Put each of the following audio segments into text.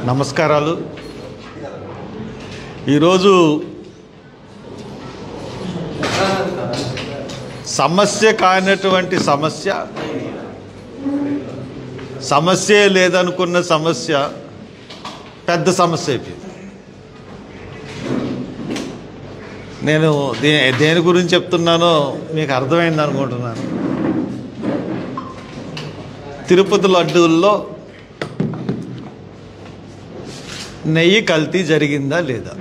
నమస్కారాలు. ఈరోజు సమస్య కానటువంటి సమస్య లేదనుకున్న సమస్య పెద్ద సమస్య అయిపోయింది. నేను దేని గురించి చెప్తున్నానో మీకు అర్థమైంది అనుకుంటున్నాను. తిరుపతి లడ్డూల్లో నెయ్యి కల్తీ జరిగిందా లేదా?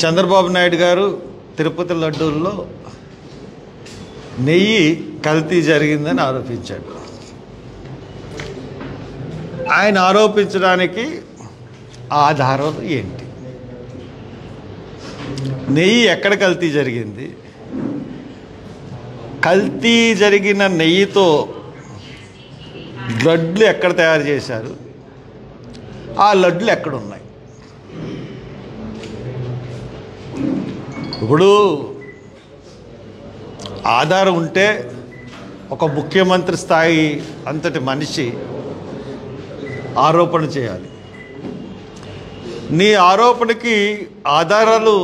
చంద్రబాబు నాయుడు గారు తిరుపతి లడ్డూల్లో నెయ్యి కల్తీ జరిగిందని ఆరోపించాడు. ఆయన ఆరోపించడానికి ఆధారాలు ఏంటి? నెయ్యి ఎక్కడ కల్తీ జరిగింది? కల్తీ జరిగిన నెయ్యితో లడ్లు ఎక్కడ తయారు చేశారు? ఆ లడ్లు ఎక్కడున్నాయి? ఇప్పుడు ఆధారం ఉంటే ఒక ముఖ్యమంత్రి స్థాయి అంతటి మనిషి ఆరోపణ చేయాలి. నీ ఆరోపణకి ఆధారాలు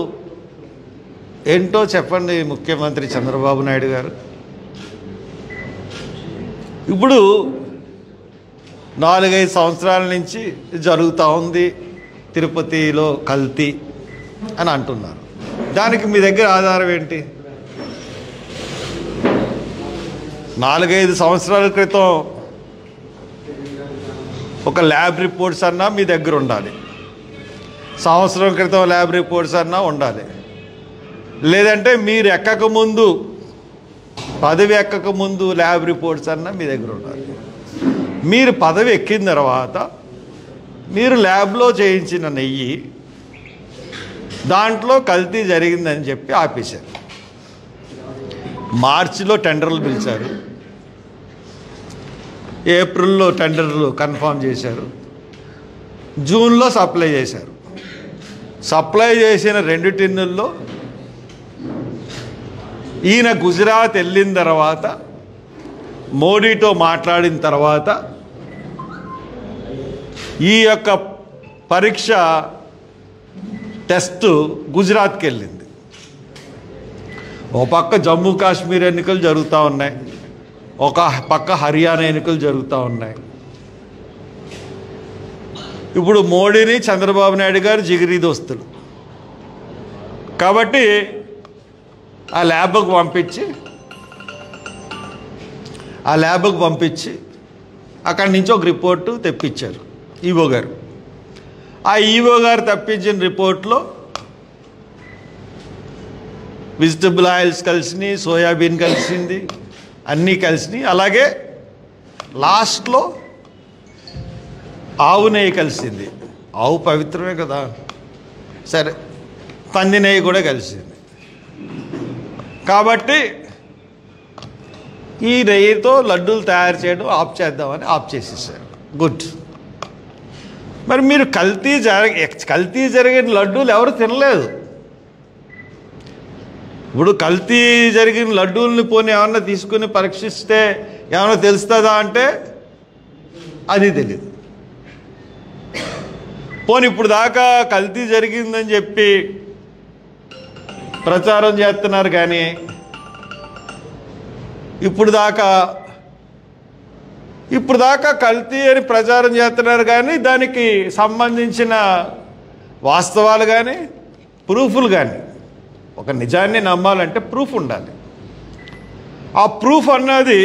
ఏంటో చెప్పండి ముఖ్యమంత్రి చంద్రబాబు నాయుడు గారు. ఇప్పుడు 4-5 సంవత్సరాల నుంచి జరుగుతూ ఉంది తిరుపతిలో కల్తీ అని అంటున్నారు. దానికి మీ దగ్గర ఆధారం ఏంటి? 4-5 సంవత్సరాల క్రితం ఒక ల్యాబ్ రిపోర్ట్స్ అన్నా మీ దగ్గర ఉండాలి. సంవత్సరం క్రితం ల్యాబ్ రిపోర్ట్స్ అన్నా ఉండాలి. లేదంటే మీరు ఎక్కకముందు, పదవి ఎక్కకముందు ల్యాబ్ రిపోర్ట్స్ అన్నా మీ దగ్గర ఉండాలి. మీరు పదవి ఎక్కిన తర్వాత మీరు ల్యాబ్లో చేయించిన నెయ్యి దాంట్లో కల్తీ జరిగిందని చెప్పి ఆపేశారు. మార్చిలో టెండర్లు పిలిచారు, ఏప్రిల్లో టెండర్లు కన్ఫర్మ్ చేశారు, జూన్లో సప్లై చేశారు. సప్లై చేసిన 2 టిన్నుల్లో ఈయన గుజరాత్ వెళ్ళిన తర్వాత, మోడీతో మాట్లాడిన తర్వాత ఈ యొక్క పరీక్ష టెస్ట్ గుజరాత్కి వెళ్ళింది. ఒక పక్క జమ్మూ కాశ్మీర్ ఎన్నికలు జరుగుతూ ఉన్నాయి, ఒక పక్క హర్యానా ఎన్నికలు జరుగుతూ ఉన్నాయి. ఇప్పుడు మోడీని చంద్రబాబు నాయుడు గారు జిగిరి దోస్తులు కాబట్టి ఆ ల్యాబ్కు పంపించి అక్కడి నుంచి ఒక రిపోర్టు తెప్పించారు ఈవో గారు. ఆ ఈవో గారు తెప్పించిన రిపోర్ట్లో వెజిటబుల్ ఆయిల్స్ కలిసినాయి, సోయాబీన్ కలిసింది, అన్నీ కలిసినాయి. అలాగే లాస్ట్లో ఆవు నెయ్యి కలిసింది. ఆవు పవిత్రమే కదా, సరే పంది నెయ్యి కూడా కలిసింది. కాబట్టి ఈ నెయ్యితో లడ్డూలు తయారు చేయడం చేద్దామని ఆఫ్ చేసేసారు. గుడ్. మరి మీరు కల్తీ జరిగిన లడ్డూలు ఎవరు తినలేదు. ఇప్పుడు కల్తీ జరిగిన లడ్డూల్ని పోనీ ఏమన్నా తీసుకుని పరీక్షిస్తే ఏమన్నా తెలుస్తుందా అంటే అది తెలియదు. పోనీ ఇప్పుడు దాకా కల్తీ జరిగిందని చెప్పి ప్రచారం చేస్తున్నారు, కానీ ఇప్పుడు దాకా కల్తీ అని ప్రచారం చేస్తున్నారు, కానీ దానికి సంబంధించిన వాస్తవాలు కానీ ప్రూఫ్లు కానీ, ఒక నిజాన్ని నమ్మాలంటే ప్రూఫ్ ఉండాలి. ఆ ప్రూఫ్ అన్నది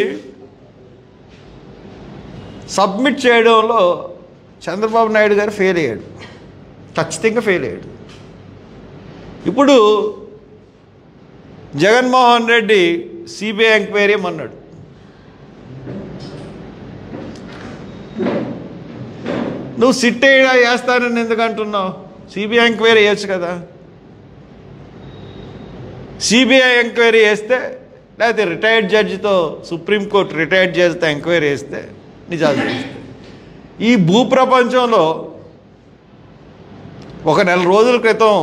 సబ్మిట్ చేయడంలో చంద్రబాబు నాయుడు గారు ఫెయిల్ అయ్యాడు, ఖచ్చితంగా ఫెయిల్ అయ్యాడు. ఇప్పుడు జగన్మోహన్ రెడ్డి సిబిఐ ఎంక్వైరీ అన్నాడు. నువ్వు సిట్ వేస్తానని ఎందుకంటున్నావు? సిబిఐ ఎంక్వైరీ వేయచ్చు కదా. సిబిఐ ఎంక్వైరీ వేస్తే, లేకపోతే రిటైర్డ్ జడ్జితో సుప్రీంకోర్టు రిటైర్డ్ జడ్జితో ఎంక్వైరీ వేస్తే నిజాలు తెలుస్తాయి. ఈ భూప్రపంచంలో ఒక 4 రోజుల క్రితం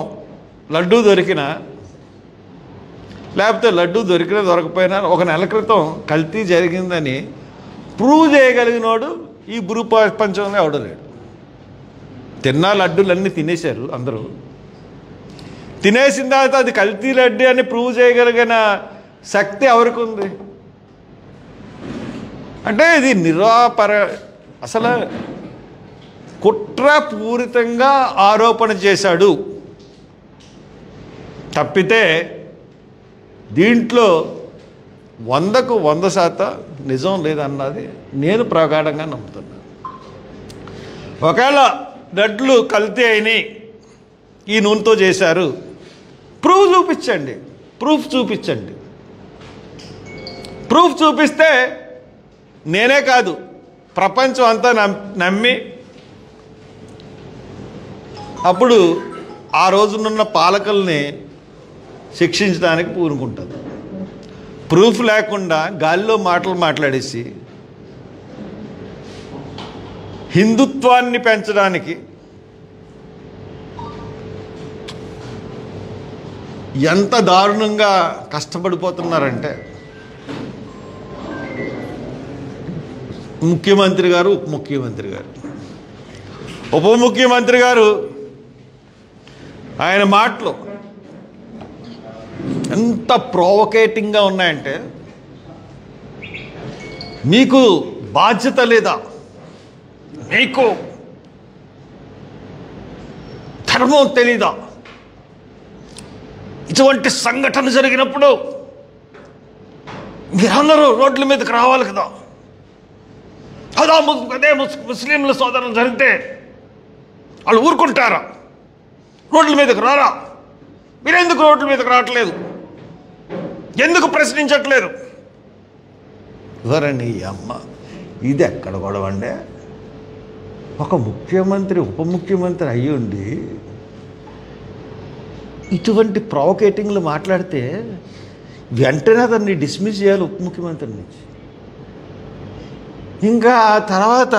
లడ్డూ దొరికినా, లేకపోతే లడ్డూ దొరికినా దొరకపోయినా ఒక నెల క్రితం కల్తీ జరిగిందని ప్రూవ్ చేయగలిగినోడు ఈ భూ ప్రపంచంలో ఎవడలేడు. తిన్నా లడ్డూలన్నీ తినేశారు అందరూ. తినేసిన తర్వాత అది కల్తీ లడ్డు అని ప్రూవ్ చేయగలిగిన శక్తి ఎవరికి ఉంది? అంటే ఇది అసలు కుట్రపూరితంగా ఆరోపణ చేశాడు తప్పితే దీంట్లో 100కు 100% నిజం లేదన్నది నేను ప్రగాఢంగా నమ్ముతున్నాను. ఒకవేళ లడ్లు కల్తీ అయినాయి, ఈ నూనెతో చేశారు, ప్రూఫ్ చూపించండి. ప్రూఫ్ చూపిస్తే నేనే కాదు ప్రపంచం అంతా నమ్మి అప్పుడు ఆ రోజునున్న పాలకుల్ని శిక్షించడానికి పూనుకుంటుంది. ప్రూఫ్ లేకుండా గాలిలో మాటలు మాట్లాడేసి హిందుత్వాన్ని పెంచడానికి ఎంత దారుణంగా కష్టపడిపోతున్నారంటే ముఖ్యమంత్రి గారు, ఉప ముఖ్యమంత్రి గారు ఆయన మాటలు ఎంత ప్రొవోకేటింగ్గా ఉన్నాయంటే, మీకు బాధ్యత లేదా? మీకు ధర్మం తెలీదా? ఇటువంటి సంఘటన జరిగినప్పుడు మీరందరూ రోడ్ల మీదకి రావాలి కదా. అదే ముస్లింల సోదరులు జరిగితే వాళ్ళు ఊరుకుంటారా? రోడ్ల మీదకి రారా? మీరెందుకు రోడ్ల మీదకి రావట్లేదు? ఎందుకు ప్రశ్నించట్లేదు? ఎవరండి ఈ అమ్మ? ఇది ఎక్కడ గొడవ అండి? ఒక ముఖ్యమంత్రి, ఉప ముఖ్యమంత్రి అయ్యుండి ఇటువంటి ప్రొవోకేటింగ్లు మాట్లాడితే వెంటనే అతన్ని డిస్మిస్ చేయాలి ఉప ముఖ్యమంత్రి నుంచి. ఇంకా తర్వాత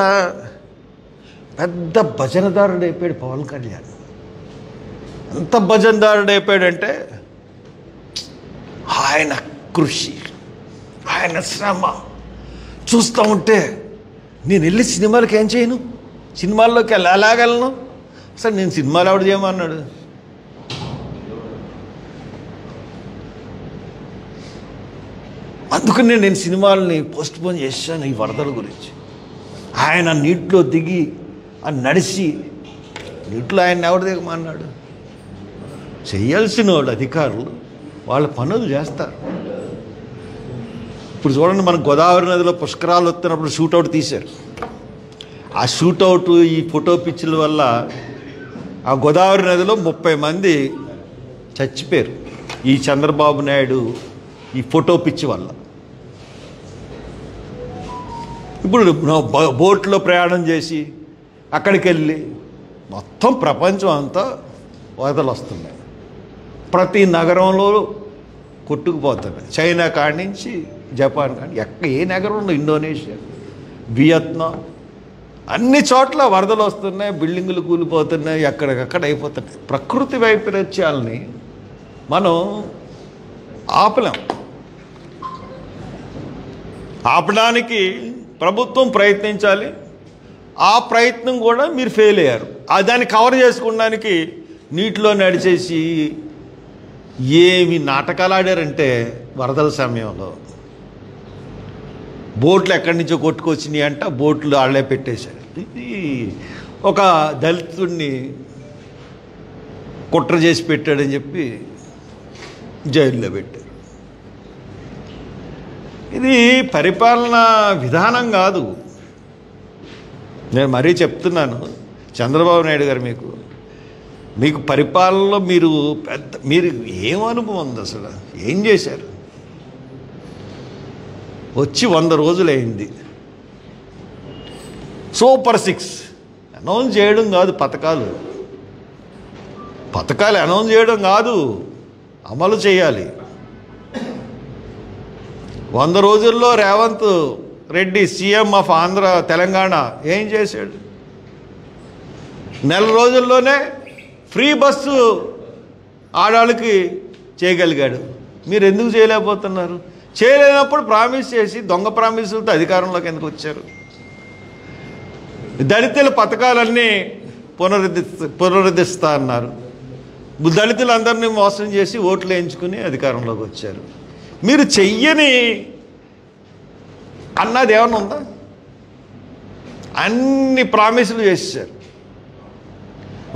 పెద్ద భజనదారుడు అయిపోయాడు పవన్ కళ్యాణ్. ఎంత భజనదారుడు అయిపోయాడంటే ఆయన కృషి, ఆయన శ్రమ చూస్తూ ఉంటే నేను వెళ్ళి సినిమాలకు ఏం చేయను? సినిమాల్లోకి ఎలాగలను? అసలు నేను సినిమాలు ఎవడు చేయమన్నాడు? అందుకనే నేను సినిమాలని పోస్ట్పోన్ చేశాను ఈ వరదల గురించి. ఆయన నీటిలో దిగి నడిచి నీటిలో ఆయన ఎవడు దిగమన్నాడు? చేయాల్సిన వాళ్ళు అధికారులు వాళ్ళ పనులు చేస్తారు. ఇప్పుడు చూడండి, మన గోదావరి నదిలో పుష్కరాలు వస్తున్నప్పుడు షూటౌట్ తీశారు. ఆ షూటౌట్, ఈ ఫోటో పిచ్చుల వల్ల ఆ గోదావరి నదిలో 30 మంది చచ్చిపోయారు. ఈ చంద్రబాబు నాయుడు ఈ ఫోటో పిచ్చి వల్ల. ఇప్పుడు బోట్లో ప్రయాణం చేసి అక్కడికి వెళ్ళి మొత్తం ప్రపంచం అంతా వరదలు వస్తున్నాయి. ప్రతి నగరంలో కొట్టుకుపోతున్నాయి. చైనా కాడి నుంచి జపాన్ కాడి, ఏ నగరంలో, ఇండోనేషియా, వియత్నాం, అన్ని చోట్ల వరదలు వస్తున్నాయి. బిల్డింగులు కూలిపోతున్నాయి, ఎక్కడికక్కడ అయిపోతున్నాయి. ప్రకృతి వైపరీత్యాలని మనం ఆపడానికి ప్రభుత్వం ప్రయత్నించాలి. ఆ ప్రయత్నం కూడా మీరు ఫెయిల్ అయ్యారు. దాన్ని కవర్ చేసుకోవడానికి నీటిలో నడిచేసి ఏమి నాటకాలు ఆడారంటే, వరదల సమయంలో బోట్లు ఎక్కడి నుంచో కొట్టుకొచ్చినాయి అంట, బోట్లు వాళ్ళే పెట్టేశారు. ఇది ఒక దళితుడిని కుట్ర చేసి పెట్టాడని చెప్పి జైల్లో పెట్టారు. ఇది పరిపాలన విధానం కాదు. నేను మరీ చెప్తున్నాను, చంద్రబాబు నాయుడు గారు, మీకు పరిపాలనలో మీరు ఏం అనుభవం ఉంది? అసలు ఏం చేశారు? వచ్చి 100 రోజులైంది. సూపర్ 6 అనౌన్స్ చేయడం కాదు, పథకాలు అనౌన్స్ చేయడం కాదు, అమలు చేయాలి. 100 రోజుల్లో రేవంత్ రెడ్డి సీఎం ఆఫ్ ఆంధ్ర తెలంగాణ ఏం చేశాడు? 1 రోజుల్లోనే ఫ్రీ బస్సు ఆడవాళ్ళకి చేయగలిగాడు. మీరు ఎందుకు చేయలేకపోతున్నారు? చేయలేనప్పుడు ప్రామిస్ చేసి దొంగ ప్రామిసులతో అధికారంలోకి ఎందుకు వచ్చారు? దళితుల పథకాలన్నీ పునరుద్ధరిస్తా అన్నారు. దళితులందరినీ మోసం చేసి ఓట్లు వేయించుకుని అధికారంలోకి వచ్చారు. మీరు చెయ్యని అన్నది ఏమన్నా ఉందా? అన్ని ప్రామిసులు చేశారు,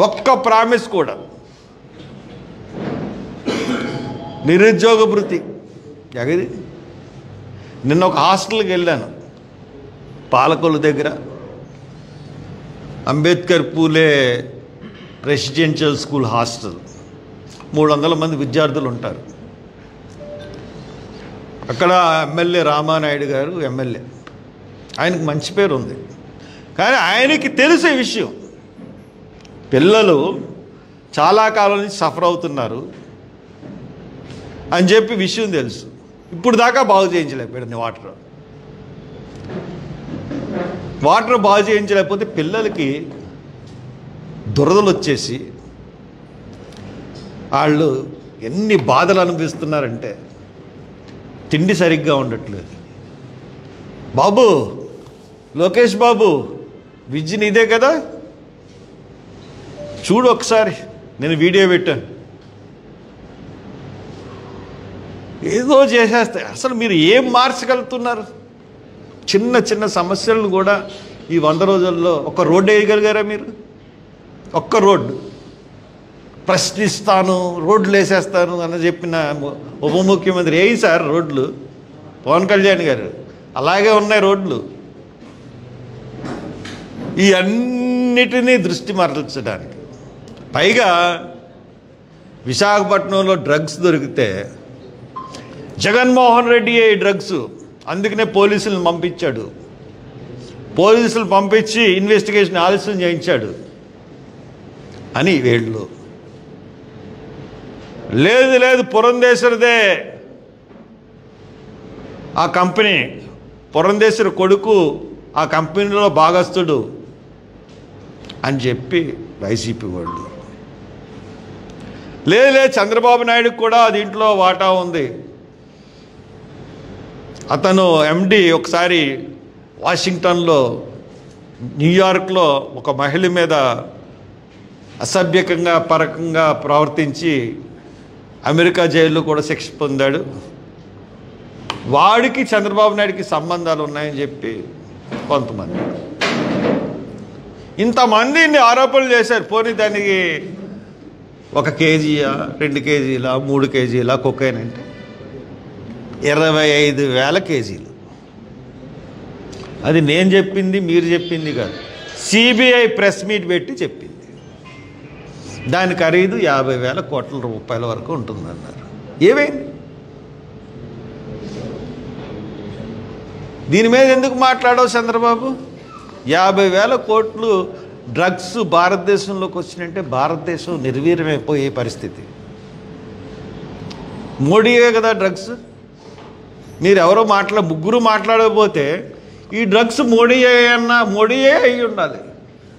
ఒక్క ప్రామిస్ కూడా. నిరుద్యోగ భృతి ఎగది. నిన్న ఒక హాస్టల్కి వెళ్ళాను, పాలకొల్లు దగ్గర అంబేద్కర్ పూలే రెసిడెన్షియల్ స్కూల్ హాస్టల్. 300 మంది విద్యార్థులు ఉంటారు. అక్కడ ఎమ్మెల్యే రామానాయుడు గారు ఎమ్మెల్యే, ఆయనకు మంచి పేరు ఉంది. కానీ ఆయనకి తెలిసే విషయం, పిల్లలు చాలా కాలం నుంచి సఫర్ అవుతున్నారు అని చెప్పి విషయం తెలుసు. ఇప్పుడు దాకా బాగు చేయించలేకపోయాడు. వాటర్ బాగు చేయించలేకపోతే పిల్లలకి దురదలు వచ్చేసి వాళ్ళు ఎన్ని బాధలు అనుభవిస్తున్నారంటే తిండి సరిగ్గా ఉండట్లేదు. బాబు, లోకేష్ బాబు, విజన్ ఇదే కదా, చూడు ఒకసారి, నేను వీడియో పెట్టాను. ఏదో చేసేస్తే అసలు మీరు ఏం మార్చగలుగుతున్నారు? చిన్న చిన్న సమస్యలను కూడా ఈ 100 రోజుల్లో ఒక రోడ్డు వేయగలిగారా మీరు? ఒక్క రోడ్డు ప్రశ్నిస్తాను, రోడ్లు వేసేస్తాను అని చెప్పిన ఉప ముఖ్యమంత్రి ఏయి సార్ రోడ్లు? పవన్ కళ్యాణ్ గారు అలాగే ఉన్నాయి రోడ్లు. ఈ అన్నిటినీ దృష్టి మరల్చడానికి, పైగా విశాఖపట్నంలో డ్రగ్స్ దొరికితే జగన్మోహన్ రెడ్డి ఈ డ్రగ్స్, అందుకనే పోలీసులను పంపించాడు. పోలీసులు పంపించి ఇన్వెస్టిగేషన్ ఆలస్యం చేయించాడు అని వీళ్ళు. లేదు పురంధేశ్వరిదే ఆ కంపెనీ, పురంధేశ్వరి కొడుకు ఆ కంపెనీలో భాగస్తుడు అని చెప్పి వైసీపీ వాళ్ళు. లేదు చంద్రబాబు నాయుడుకి కూడా దీంట్లో వాటా ఉంది. అతను ఎండి ఒకసారి వాషింగ్టన్లో, న్యూయార్క్లో ఒక మహిళ మీద అసభ్యకంగా పరకంగా ప్రవర్తించి అమెరికా జైల్లో కూడా శిక్ష పొందాడు. వాడికి చంద్రబాబు నాయుడికి సంబంధాలు ఉన్నాయని చెప్పి కొంతమంది, ఇంతమంది ఇన్ని ఆరోపణలు చేశారు. పోనీ దానికి 1 కేజీయా 2 కేజీలా 3 కేజీలా కొకైన్ అంటే 25,000 కేజీలు. అది నేను చెప్పింది, మీరు చెప్పింది కాదు, సిబిఐ ప్రెస్ మీట్ పెట్టి చెప్పింది. దాని ఖరీదు 50,000 కోట్ల రూపాయల వరకు ఉంటుందన్నారు. ఏమైంది? దీని మీద ఎందుకు మాట్లాడవు చంద్రబాబు? 50,000 కోట్లు డ్రగ్స్ భారతదేశంలోకి వచ్చినంటే భారతదేశం నిర్వీర్యమైపోయే పరిస్థితి. మోడీయే కదా డ్రగ్స్. మీరు ఎవరో ముగ్గురు మాట్లాడకపోతే ఈ డ్రగ్స్ మోడీయే అయి ఉండాలి.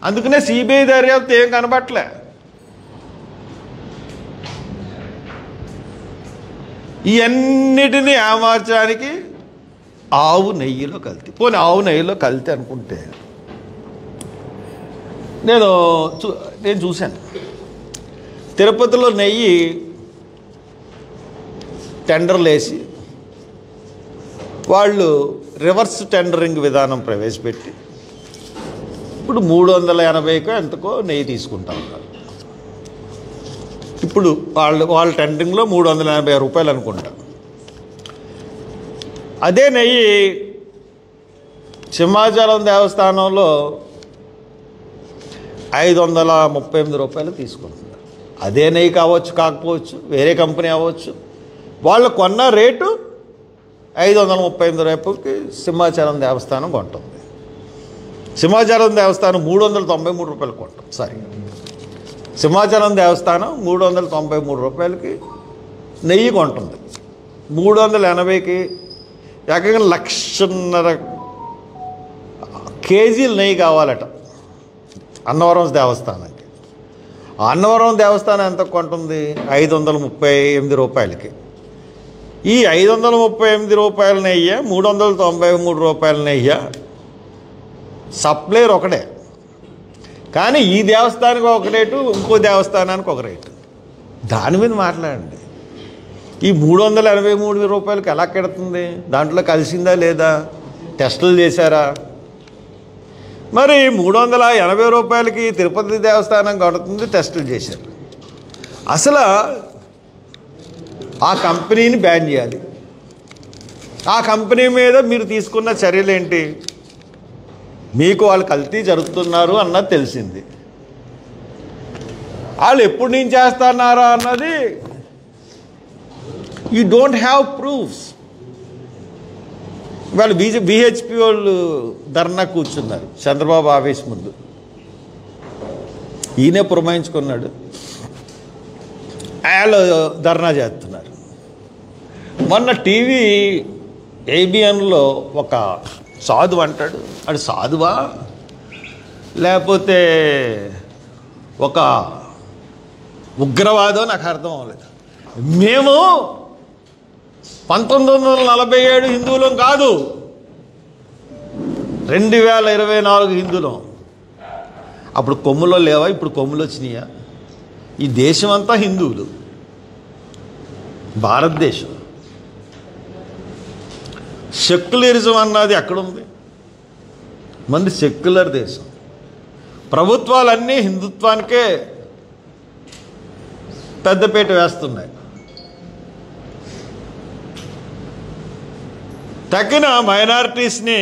అందుకనే సిబిఐ దర్యాప్తు ఏం కనబట్టలే. ఇవన్నిటినీ ఏమార్చడానికి ఆవు నెయ్యిలో కల్తీ. పోనీ ఆవు నెయ్యిలో కల్తీ అనుకుంటే, నేను చూశాను తిరుపతిలో నెయ్యి టెండర్లు వేసి వాళ్ళు రివర్స్ టెండరింగ్ విధానం ప్రవేశపెట్టి ఇప్పుడు 380కో ఎంతకో నెయ్యి తీసుకుంటా ఉన్నారు. ఇప్పుడు వాళ్ళ టెండరింగ్లో 380 రూపాయలు అనుకుంటా. అదే నెయ్యి సింహాచలం దేవస్థానంలో 538 రూపాయలు తీసుకుంటున్నారు. అదే నెయ్యి కావచ్చు, కాకపోవచ్చు, వేరే కంపెనీ అవ్వచ్చు. వాళ్ళు కొన్న రేటు 538 రూపాయలకి సింహాచలం దేవస్థానం కొంటుంది. సింహాచలం దేవస్థానం 393 రూపాయలు కొంటుంది. సారీ, సింహాచలం దేవస్థానం 393 రూపాయలకి నెయ్యి కొంటుంది. 380కి ఏకంగా 1,50,000 కేజీలు నెయ్యి కావాలట అన్నవరం దేవస్థానానికి. అన్నవరం దేవస్థానం ఎంత కొంటుంది? 538 రూపాయలకి. ఈ 538 రూపాయల నెయ్యి, 393 రూపాయల నెయ్యి సప్లైర్ ఒకటే, కానీ ఈ దేవస్థానానికి ఒక రేటు, ఇంకో దేవస్థానానికి ఒక రేటు. దాని మీద మాట్లాడండి. ఈ 383 రూపాయలకి ఎలా కెడుతుంది? దాంట్లో కలిసిందా లేదా? టెస్టులు చేశారా? మరి 380 రూపాయలకి తిరుపతి దేవస్థానం కడుతుంది, టెస్టులు చేశారు. అసలు ఆ కంపెనీని బ్యాన్ చేయాలి. ఆ కంపెనీ మీద మీరు తీసుకున్న చర్యలు ఏంటి? మీకు వాళ్ళు కల్తీ జరుగుతున్నారు అన్నది తెలిసింది. వాళ్ళు ఎప్పుడు నుంచి చేస్తున్నారా అన్నది యూ డోంట్ హ్యావ్ ప్రూఫ్స్. వాళ్ళు BHP వాళ్ళు ధర్నా కూర్చున్నారు చంద్రబాబు ఆఫీస్ ముందు. ఈయనే పురమాయించుకున్నాడు, వాళ్ళు ధర్నా చేస్తున్నారు. మొన్న టీవీ ABNలో ఒక సాధువు అంటాడు, అది సాధువా లేకపోతే ఒక ఉగ్రవాదో నాకు అర్థం అవ్వలేదు. మేము 1947 హిందువులం కాదు, 2024 హిందువులం. అప్పుడు కొమ్ములో లేవా? ఇప్పుడు కొమ్ములు వచ్చినాయా? ఈ దేశం అంతా హిందువులు, భారతదేశం. సెక్యులరిజం అన్నది ఎక్కడుంది? మంది సెక్యులర్ దేశం. ప్రభుత్వాలన్నీ హిందుత్వానికే పెద్దపీట వేస్తున్నాయి. తగిన మైనారిటీస్ని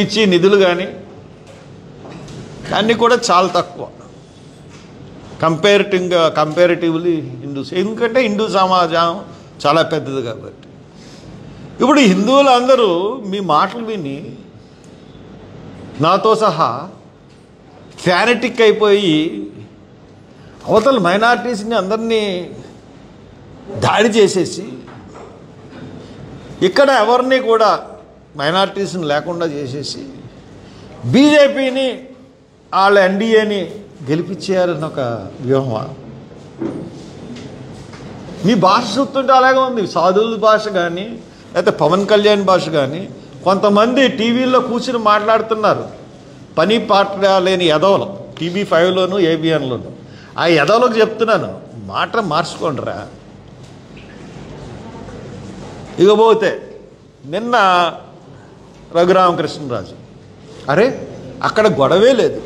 ఇచ్చి నిధులు అన్నీ కూడా చాలా తక్కువ కంపారిటివ్లీ హిందూస్. ఎందుకంటే హిందూ సమాజం చాలా పెద్దది కాబట్టి. ఇప్పుడు హిందువులందరూ మీ మాటలు విని నాతో సహా ఫ్యానటిక్ అయిపోయి అవతల మైనారిటీస్ని అందరినీ దాడి చేసేసి ఇక్కడ ఎవరిని కూడా మైనారిటీస్ని లేకుండా చేసేసి బీజేపీని వాళ్ళ ఎన్డీఏని గెలిపించేయాలని ఒక వ్యూహమా? మీ భాష చూస్తుంటే అలాగే ఉంది. సాధువుల భాష కానీ లేకపోతే పవన్ కళ్యాణ్ భాష కానీ. కొంతమంది టీవీల్లో కూర్చుని మాట్లాడుతున్నారు, పని పాట లేని ఎదవలు, TV5లోను ABNలోను. ఆ ఎదవలకు చెప్తున్నాను, మాట మార్చుకోండిరా. ఇకపోతే నిన్న రఘురామకృష్ణరాజు, అరే అక్కడ గొడవే లేదు.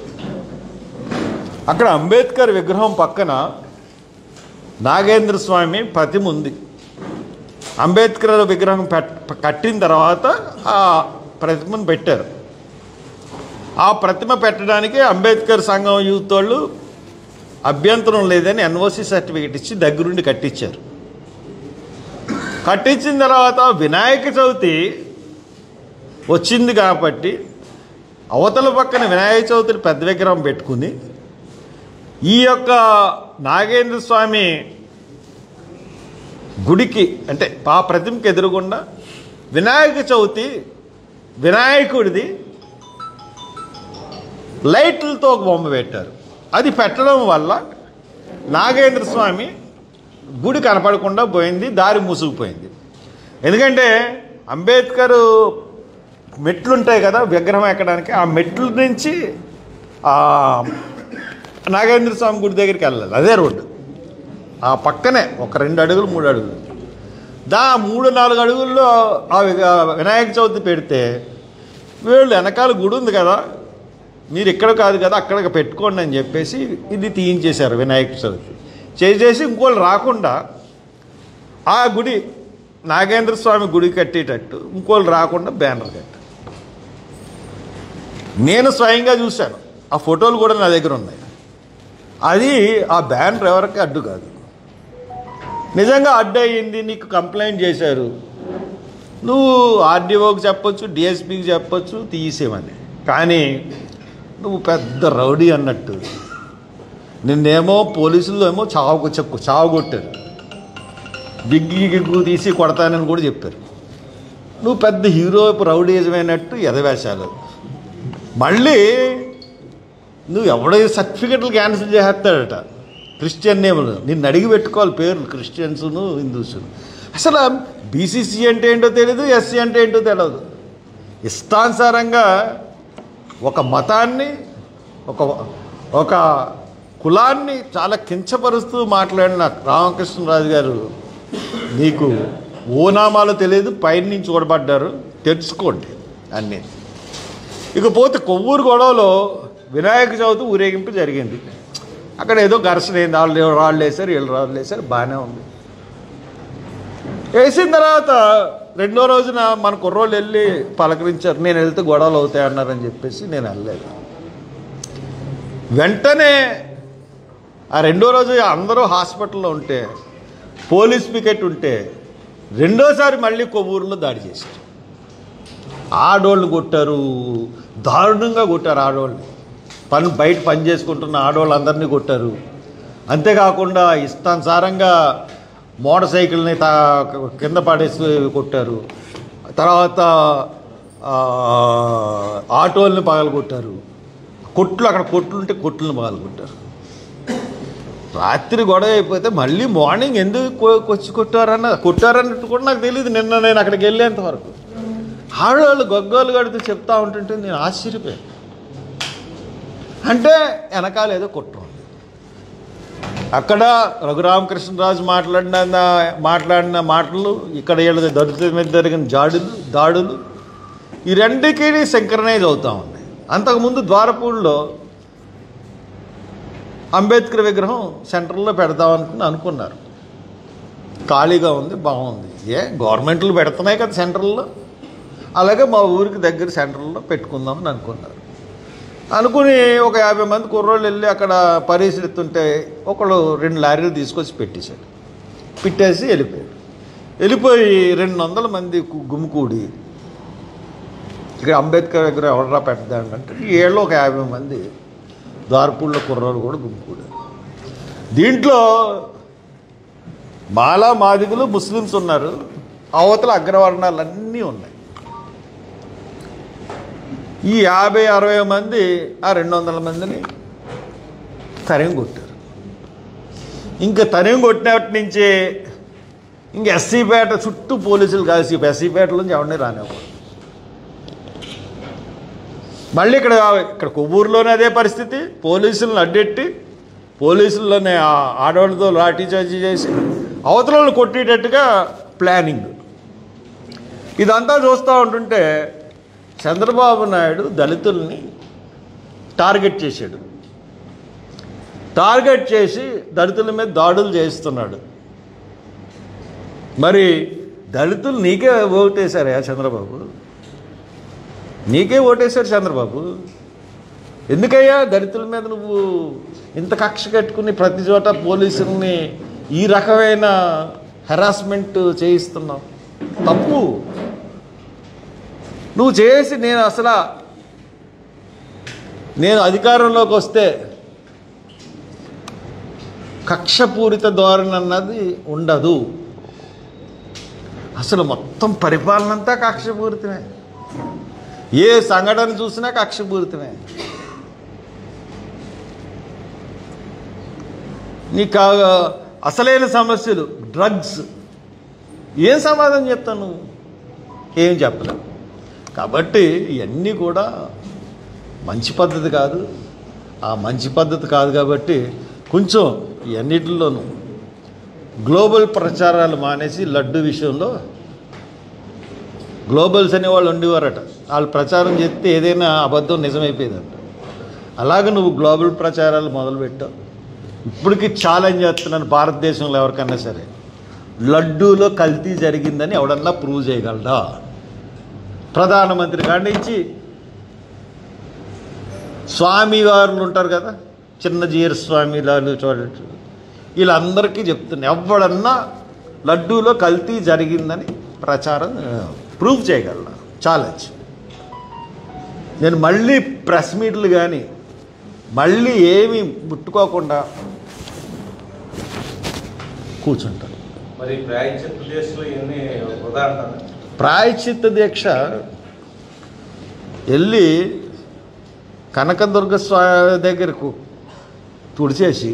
అక్కడ అంబేద్కర్ విగ్రహం పక్కన నాగేంద్ర స్వామి ప్రతిమ ఉంది. అంబేద్కర్ విగ్రహం కట్టిన తర్వాత ఆ ప్రతిమను పెట్టారు. ఆ ప్రతిమ పెట్టడానికి అంబేద్కర్ సంఘం యూత్ వాళ్ళు అభ్యంతరం లేదని NOC సర్టిఫికేట్ ఇచ్చి దగ్గరుండి కట్టించారు. కట్టించిన తర్వాత వినాయక చవితి వచ్చింది కాబట్టి అవతల పక్కన వినాయక చవితిని పెద్ద విగ్రహం పెట్టుకుని ఈ యొక్క నాగేంద్ర స్వామి గుడికి అంటే ఆ ప్రతిమకి ఎదురుగుండా వినాయక చవితి వినాయకుడిది లైట్లతో ఒక బొమ్మ పెట్టారు. అది పెట్టడం వల్ల నాగేంద్ర స్వామి గుడి కనపడకుండా పోయింది, దారి మూసుకుపోయింది. ఎందుకంటే అంబేద్కర్ మెట్లుంటాయి కదా విగ్రహం ఎక్కడానికి, ఆ మెట్ల నుంచి నాగేంద్ర స్వామి గుడి దగ్గరికి వెళ్ళాలి. అదే రోడ్డు, ఆ పక్కనే ఒక 2 అడుగులు 3 అడుగులు 3-4 అడుగుల్లో ఆ వినాయక చవితి పెడితే వీళ్ళు వెనకాల గుడి ఉంది కదా, మీరు ఇక్కడ కాదు కదా అక్కడికి పెట్టుకోండి అని చెప్పేసి ఇది తీయించేశారు. వినాయక చవితి చేసేసి ఇంకోళ్ళు రాకుండా ఆ గుడి నాగేంద్ర స్వామి గుడి కట్టేటట్టు ఇంకోళ్ళు రాకుండా బ్యానర్ కట్టారు. నేను స్వయంగా చూశాను, ఆ ఫోటోలు కూడా నా దగ్గర ఉన్నాయి. అది ఆ బ్యానర్ ఎవరికి అడ్డు కాదు. నిజంగా అడ్డు అయ్యింది, నీకు కంప్లైంట్ చేశారు, నువ్వు RDOకి చెప్పొచ్చు, DSPకి చెప్పొచ్చు తీసేమని. కానీ నువ్వు పెద్ద రౌడీ అన్నట్టు నిన్నేమో పోలీసులు ఏమో చావగొట్టారు, బిగ్గు తీసి కొడతానని కూడా చెప్పారు. నువ్వు పెద్ద హీరో రౌడీజమైనట్టు ఎదవేశాలు. మళ్ళీ నువ్వు ఎవడో సర్టిఫికెట్లు క్యాన్సిల్ చేసేస్తాడట, క్రిస్టియన్ నేములు నిన్ను అడిగి పెట్టుకోవాలి పేర్లు, క్రిస్టియన్సును హిందూసును. అసలు బీసీసీ అంటే ఏంటో తెలియదు, ఎస్సీ అంటే ఏంటో తెలియదు. ఇష్టానుసారంగా ఒక మతాన్ని, ఒక కులాన్ని చాలా కించపరుస్తూ మాట్లాడిన రామకృష్ణరాజు గారు, మీకు ఓనామాలు తెలియదు, పైన నుంచి చూడబడ్డారు, తెలుసుకోండి అన్నీ. ఇకపోతే కొవ్వూరు గొడవలో వినాయక చవితి ఊరేగింపు జరిగింది. అక్కడ ఏదో ఘర్షణ అయింది, వాళ్ళు రాళ్ళు వేశారు, వీళ్ళు రాళ్ళు వేశారు, బాగానే ఉంది. వేసిన తర్వాత రెండో రోజున మన కుర్రోళ్ళు వెళ్ళి పలకరించారు. నేను వెళ్తే గొడవలు అవుతాయన్నారని చెప్పేసి నేను వెళ్ళలేదు. వెంటనే ఆ రెండో రోజు అందరూ హాస్పిటల్లో ఉంటే, పోలీస్ పికెట్ ఉంటే, రెండోసారి మళ్ళీ కొవ్వూరులో దాడి చేశారు. ఆడోళ్ళు కొట్టారు, దారుణంగా కొట్టారు ఆడోళ్ళు. బయట పని చేసుకుంటున్న ఆడవాళ్ళందరినీ కొట్టారు. అంతేకాకుండా ఇష్టానుసారంగా మోటార్ సైకిల్ని కింద పడేసి కొట్టారు. తర్వాత ఆటోల్ని పగలగొట్టారు. అక్కడ కొట్లుంటే కొట్లను పగలగొట్టారు. రాత్రి గొడవ అయిపోతే మళ్ళీ మార్నింగ్ ఎందుకు వచ్చి కొట్టారన్నట్టు కూడా నాకు తెలియదు. నిన్న నేను అక్కడికి వెళ్ళేంత వరకు ఆడవాళ్ళు గొగ్గోలు కడుతూ చెప్తా ఉంటుంటే నేను ఆశ్చర్యపోయాను. అంటే వెనకాల ఏదో కుట్ర ఉంది. అక్కడ రఘురామకృష్ణరాజు మాట్లాడిన మాటలు, ఇక్కడ వీళ్ళ దళితుల మీద జరిగిన దాడులు, ఈ రెండుకి సింక్రనైజ్ అవుతూ ఉంది. అంతకుముందు ద్వారపూడిలో అంబేద్కర్ విగ్రహం సెంటర్లో పెడదామనుకుని అనుకున్నారు. ఖాళీగా ఉంది, బాగుంది. గవర్నమెంట్లు పెడుతున్నాయి కదా సెంటర్లో, అలాగే మా ఊరికి దగ్గర సెంటర్లో పెట్టుకుందామని అనుకుని ఒక 50 మంది కుర్రోళ్ళు వెళ్ళి అక్కడ పరిశీలిస్తుంటే ఒకళ్ళు 2 లారీలు తీసుకొచ్చి పెట్టేసి వెళ్ళిపోయి 200 మంది గుమికూడి ఇక్కడ అంబేద్కర్ దగ్గర ఎవడరా పెట్టదంటే ఏళ్ళు ఒక 50 మంది ద్వారపూడిలో కుర్రోళ్ళు కూడా గుమికూడారు. దీంట్లో మాలా మాదిగులు ముస్లిమ్స్ ఉన్నారు, అవతల అగ్రవర్ణాలు అన్నీ ఉన్నాయి. ఈ 50-60 మంది ఆ 200 మందిని తరిమి కొట్టారు. ఇంకా తరిమి కొట్టినప్పటి నుంచే ఇంక ఎస్సీపేట చుట్టూ పోలీసులు కాసి ఎస్సీపేటలోంచి ఎవరిని రానివ్వరు. మళ్ళీ ఇక్కడ కొవ్వూరులోనే అదే పరిస్థితి. పోలీసులను అడ్డెట్టి పోలీసుల్లోనే ఆడవాళ్ళతో లాఠీచార్జీ చేసి అవతలను కొట్టేటట్టుగా ప్లానింగ్. ఇదంతా చూస్తూ ఉంటుంటే చంద్రబాబు నాయుడు దళితుల్ని టార్గెట్ చేసి దళితుల మీద దాడులు చేయిస్తున్నాడు. మరి దళితులు నీకే ఓటేశారయ్యా చంద్రబాబు, నీకే ఓటేశారు చంద్రబాబు. ఎందుకయ్యా దళితుల మీద నువ్వు ఇంత కక్ష కట్టుకుని ప్రతి చోట పోలీసుల్ని ఈ రకమైన హెరాస్మెంట్ చేయిస్తున్నావు? తప్పు నువ్వు చేసి. నేను అధికారంలోకి వస్తే కక్షపూరిత ధోరణి అన్నది ఉండదు. అసలు మొత్తం పరిపాలన అంతా కక్షపూరితమే. ఏ సంఘటన చూసినా కక్షపూరితమే. నీకు అసలైన సమస్యలు డ్రగ్స్, ఏం సమాధానం చెప్తాను నువ్వు? ఏం చెప్పలేవు. కాబట్టి ఇవన్నీ కూడా మంచి పద్ధతి కాదు. ఆ మంచి పద్ధతి కాదు కాబట్టి కొంచెం ఇవన్నిటిలోనూ గ్లోబల్ ప్రచారాలు మానేసి లడ్డు విషయంలో గ్లోబల్స్ అనేవాళ్ళు ఉండేవారట. వాళ్ళు ప్రచారం చేస్తే ఏదైనా అబద్ధం నిజమైపోయేదంట. అలాగే నువ్వు గ్లోబల్ ప్రచారాలు మొదలుపెట్టావు. ఇప్పటికీ ఛాలెంజ్ చేస్తున్నాను భారతదేశంలో ఎవరికన్నా సరే, లడ్డూలో కల్తీ జరిగిందని ఎవడన్నా ప్రూవ్ చేయగలడా? ప్రధానమంత్రి కాడి నుంచి స్వామివారులు ఉంటారు కదా, చిన్న జీర స్వామిలాలు చూడండి, వీళ్ళందరికీ చెప్తున్నా, ఎవడన్నా లడ్డూలో కల్తీ జరిగిందని ప్రచారం ప్రూవ్ చేయగలరా? ఛాలెంజ్. నేను మళ్ళీ ప్రెస్ మీట్లు కానీ మళ్ళీ ఏమీ ముట్టుకోకుండా కూర్చుంటాను. మరి ప్రాయశ్చిత్త దీక్ష వెళ్ళి కనకదుర్గ స్వామి దగ్గరకు తుడిచేసి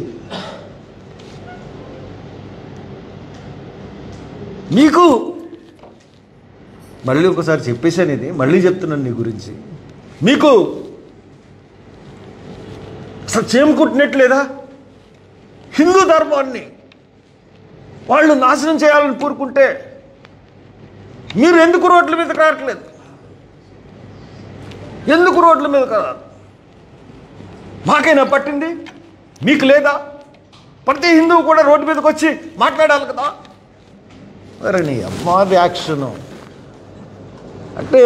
మీకు మళ్ళీ ఒకసారి చెప్పేశాను, ఇది మళ్ళీ చెప్తున్నాను నీ గురించి. మీకు అసలు చేమకుట్టినట్లేదా? హిందూ ధర్మాన్ని వాళ్ళు నాశనం చేయాలని కోరుకుంటే మీరు ఎందుకు రోడ్ల మీదకి రావట్లేదు? ఎందుకు రోడ్ల మీద కదా? మాకైనా పట్టింది, మీకు లేదా? ప్రతి హిందువు కూడా రోడ్డు మీదకి వచ్చి మాట్లాడాలి కదా. మరి నీ అమ్మ రియాక్షను అంటే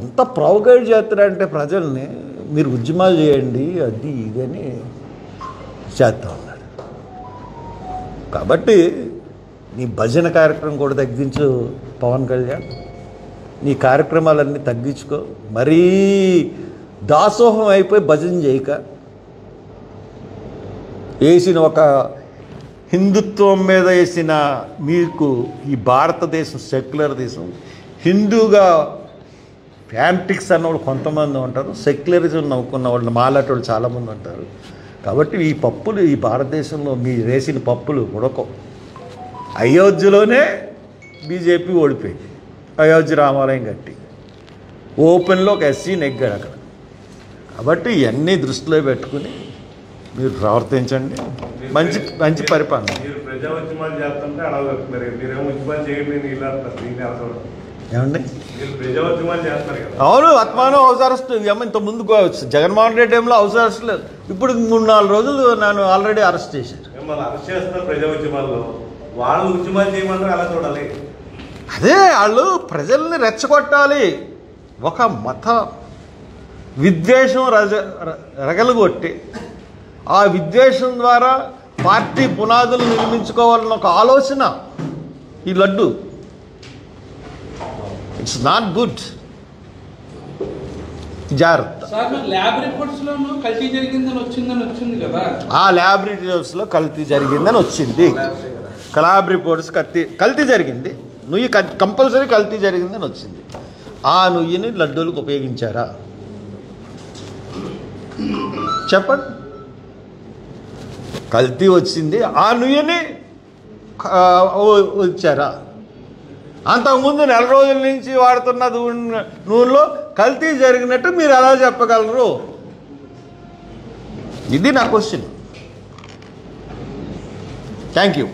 ఎంత ప్రొవోకేట్ చేస్తారంటే ప్రజల్ని, మీరు ఉద్యమాలు చేయండి అది ఇదని చేస్తూ ఉన్నాడు. కాబట్టి నీ భజన కార్యక్రమం కూడా తగ్గించు పవన్ కళ్యాణ్. నీ కార్యక్రమాలన్నీ తగ్గించుకో. మరీ దాసోహం అయిపోయి భజన చేయక, వేసిన ఒక హిందుత్వం మీద వేసిన మీకు ఈ భారతదేశం సెక్యులర్ దేశం, హిందూగా ఫ్యాన్టిక్స్ అన్నవాళ్ళు కొంతమంది ఉంటారు, సెక్యులరిజం నవ్వుకున్న వాళ్ళు మాలాంటి వాళ్ళు చాలామంది ఉంటారు. కాబట్టి ఈ పప్పులు ఈ భారతదేశంలో మీరు వేసిన పప్పులు ఉడకవు. అయోధ్యలోనే బీజేపీ ఓడిపోయింది, అయోధ్య రామాలయం కట్టి ఓపెన్లో ఒక ఎస్సీ నెగ్గాడు అక్కడ. కాబట్టి ఇవన్నీ దృష్టిలో పెట్టుకుని మీరు ప్రవర్తించండి. మంచి మంచి పరిపాలన. ఏమండి? అవును, ఆత్మానం హౌస్ అరెస్ట్. ఇంత ముందు జగన్మోహన్ రెడ్డి టైంలో హౌస్ అరెస్ట్ లేదు. ఇప్పుడు 3-4 రోజులు నన్ను ఆల్రెడీ అరెస్ట్ చేశారు. అదే వాళ్ళు ప్రజల్ని రెచ్చగొట్టాలి. ఒక మత విద్వేషం రగలుగొట్టి ఆ విద్వేషం ద్వారా పార్టీ పునాదులు నిర్మించుకోవాలన్న ఒక ఆలోచన ఈ లడ్డు. It's not good. జాగ్రత్త. ఆ ల్యాబ్ రిపోర్ట్స్లో కల్తీ జరిగిందని వచ్చింది. ల్యాబ్ రిపోర్ట్స్ కల్తీ జరిగింది. నుయ్యి కంపల్సరీ కల్తీ జరిగిందని వచ్చింది. ఆ నుయ్యిని లడ్డూలకు ఉపయోగించారా చెప్పండి. కల్తీ వచ్చింది, ఆ నుయ్యిని వచ్చారా? అంతకుముందు 4 రోజుల నుంచి వాడుతున్న నూనెలో కల్తీ జరిగినట్టు మీరు ఎలా చెప్పగలరు? ఇది నా క్వశ్చన్. Thank you.